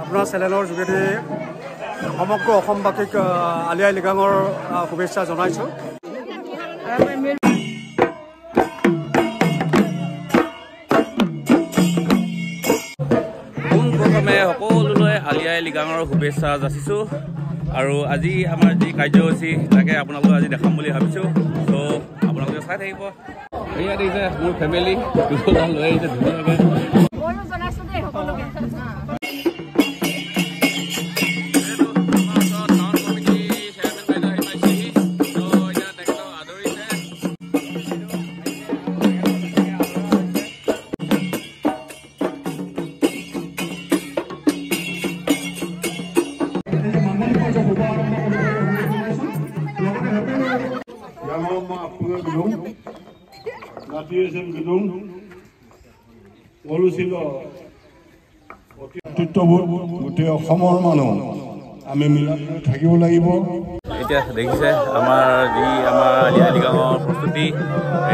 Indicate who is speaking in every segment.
Speaker 1: আপোনাৰ চেনেলৰ যোগেদি সমগ্ৰ অসমবাসীক আলি আই লৃগাঙৰ শুভেচ্ছা জনাইছোঁ।
Speaker 2: পোনপ্ৰথমে সকলোলৈ আলি আই লৃগাঙৰ শুভেচ্ছা যাচিছোঁ আৰু আজি আমাৰ যি কাৰ্যসূচী তাকে আপোনালোকক আজি দেখাম বুলি ভাবিছোঁ। ত' আপোনালোকে চাই থাকিব। এয়া দেখিছে মোৰ ফেমিলি দুজন লৈ আহিছে ধুনীয়াকৈ।
Speaker 3: গোটেই অসমৰ মানুহ আমি মিলি থাকিব লাগিব।
Speaker 2: এতিয়া দেখিছে আমাৰ আলি আই লৃগাঙৰ প্ৰস্তুতি।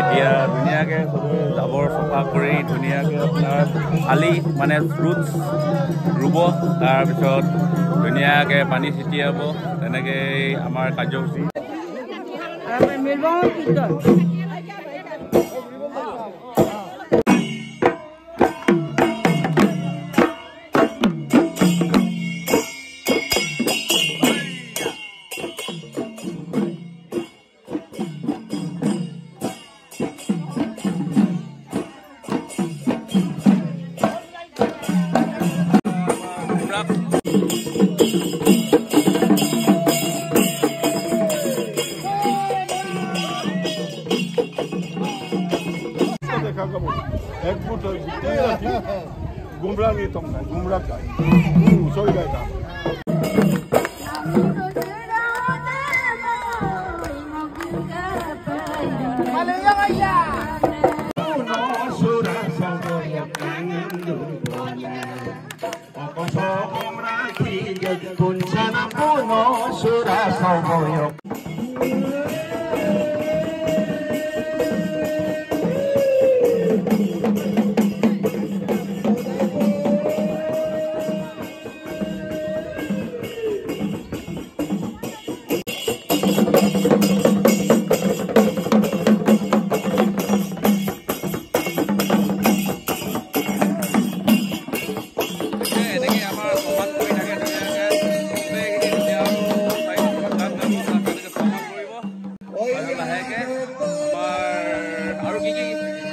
Speaker 2: এতিয়া ধুনীয়াকৈ চবেই জাবৰ চফা কৰি ধুনীয়াকৈ আপোনাৰ আলি মানে ফ্ৰুটছ ৰুব, তাৰপিছত ধুনীয়াকৈ পানী ছিটিয়াব। তেনেকৈ আমাৰ কাৰ্যসূচী।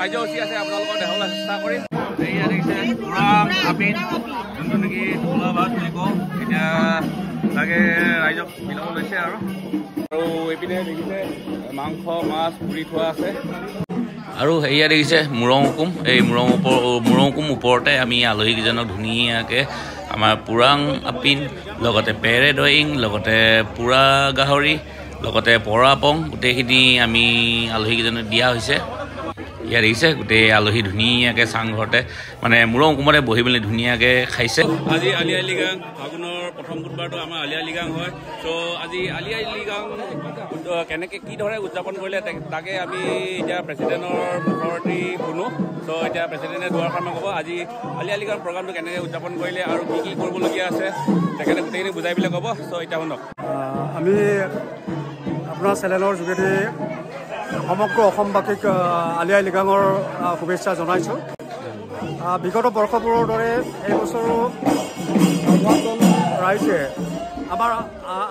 Speaker 2: কাৰ্যসূচী আছে আপোনালোকৰ দেখাবলৈ চেষ্টা কৰিম। এয়া দেখিছে পুৰাং আপিন, যোনটো নেকি থলুৱা ভাত বুলি কওঁ। এতিয়া তাকে ৰাইজক মিলাব লৈছে আৰু এইপিনে দেখিছে মাংস মাছ পুৰি থোৱা আছে। আৰু এয়া দেখিছে মুৰং হুকুম। এই মুৰং হুকুম ওপৰতে আমি আলহীকেইজনক ধুনীয়াকৈ আমাৰ পুৰাং আপিন লগতে পেৰে দয়িং লগতে পুৰা গাহৰি লগতে পৰা পং গোটেইখিনি আমি আলহীকেইজনক দিয়া হৈছে। ইয়াত দেখিছে গোটেই আলহী ধুনীয়াকৈ চাংঘৰতে মানে মুৰং হুকুমতে বহি মেলি ধুনীয়াকৈ খাইছে। আজি আলি আই লৃগাং ফাগুনৰ প্ৰথম বুধবাৰটো আমাৰ আলি আই লৃগাং হয়। ত' আজি আলি আই লৃগাং কেনেকৈ কি ধৰণে উদযাপন কৰিলে তাকে আমি এতিয়া প্ৰেচিডেণ্টৰ মুখেদি শুনো। ত' এতিয়া প্ৰেচিডেণ্টে দুৱাৰখনে ক'ব আজি আলি আই লৃগাং প্ৰগ্ৰামটো কেনেকৈ উদযাপন কৰিলে আৰু কি কি কৰিবলগীয়া আছে তেখেতে গোটেইখিনি বুজাই পেলাই ক'ব। ত' এতিয়া শুনক।
Speaker 1: আমি আপোনাৰ চেনেলৰ যোগেদি সমগ্ৰ অসমবাসীক আলি আই লৃগাঙৰ শুভেচ্ছা জনাইছোঁ। বিগত বৰ্ষবোৰৰ দৰে এই বছৰো ৰাইজে আমাৰ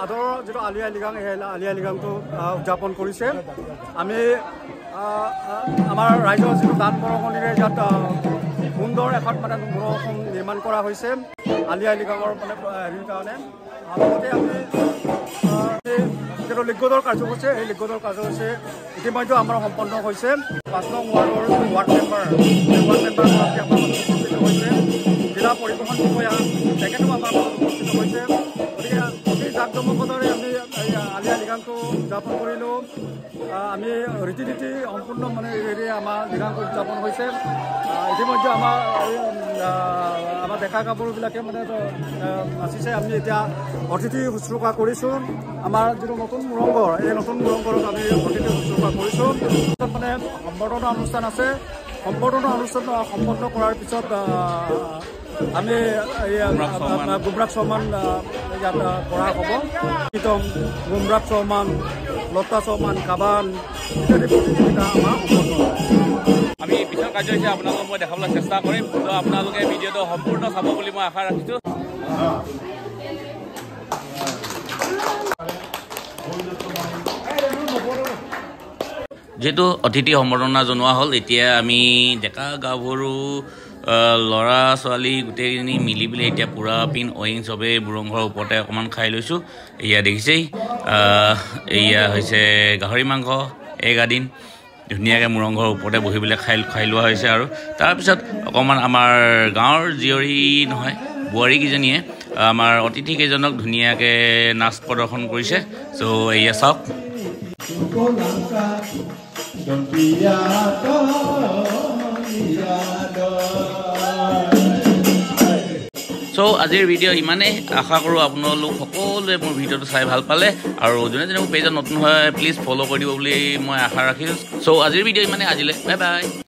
Speaker 1: আদৰৰ যিটো আলি আই লৃগাং সেই আলি আই লৃগাংটো উদযাপন কৰিছে। আমি আমাৰ ৰাইজৰ যিটো দান বৰঙণিৰে ইয়াত সুন্দৰ এখন মানে মূৰখন নিৰ্মাণ কৰা হৈছে আলি আই লৃগাঙৰ মানে হেৰিৰ কাৰণে। লগতে আমি যিটো লিগগোটৰ কাৰ্যসূচী সেই লিগগোটৰ কাৰ্যসূচী ইতিমধ্যে আমাৰ সম্পন্ন হৈছে। ৫ নং ৱাৰ্ডৰ ৱাৰ্ড মেম্বাৰগৰাকী আমাৰ উপস্থিত হৈছে। জিলা পৰিবহণ বিষয়া তেখেতেও আমাৰ উপস্থিত হৈছে। গতিকে অতি জাক জমকতাৰে আমি আলি আই লৃগাংটো উদযাপন কৰিলোঁ। আমি ৰীতি নীতি সম্পূৰ্ণ মানে আমাৰ দিনাংক উদযাপন হৈছে ইতিমধ্যে আমাৰ ডেকা গাভৰুবিলাকে মানে নাচিছে আমি এতিয়া অতিথি শুশ্ৰূষা কৰিছোঁ আমাৰ যিটো নতুন মুৰংঘৰ এই নতুন মুৰংঘৰত আমি অতিথি শুশ্ৰূষা কৰিছোঁ মানে সম্বৰ্ধনা অনুষ্ঠান আছে সম্বৰ্ধনা অনুষ্ঠান সম্পন্ন কৰাৰ পিছত আমি গুমৰাগ চৌমান ইয়াত কৰা হ'ব কীৰ্তন গুমৰাগ চৌমান লতা চৌমান কাবান ইত্যাদি প্ৰতিযোগিতা আমাৰ সম্পন্ন
Speaker 2: আমি পিছৰ কাৰ্যসূচী আপোনালোকক মই দেখাবলৈ চেষ্টা কৰিম তো আপোনালোকে ভিডিঅ'টো সম্পূৰ্ণ চাব বুলি মই আশা ৰাখিছোঁ যেহেতু অতিথি সম্বৰ্ধনা জনোৱা হ'ল এতিয়া আমি ডেকা গাভৰু ল'ৰা ছোৱালী গোটেইখিনি মিলি পেলাই এতিয়া পুৰা পিন ৱিং চবেই বুৰংঘৰৰ ওপৰতে অকণমান খাই লৈছোঁ এয়া দেখিছেই এয়া হৈছে গাহৰি মাংস এগাদিন ধুনীয়াকৈ মুৰংঘৰৰ ওপৰতে বহি পেলাই খাই লোৱা হৈছে আৰু তাৰপিছত অকণমান আমাৰ গাঁৱৰ জীয়ৰী নহয় বোৱাৰীকেইজনীয়ে আমাৰ অতিথিকেইজনক ধুনীয়াকৈ নাচ প্ৰদৰ্শন কৰিছে চ' এয়া চাওক চ' আজিৰ ভিডিঅ' ইমানেই আশা কৰোঁ আপোনালোক সকলোৱে মোৰ ভিডিঅ'টো চাই ভাল পালে আৰু যোনে যোনে মোৰ পেজত নতুন হয় প্লিজ ফ'ল' কৰি দিব বুলি মই আশা ৰাখিছোঁ চ' আজিৰ ভিডিঅ' ইমানেই আজিলৈ বাই বাই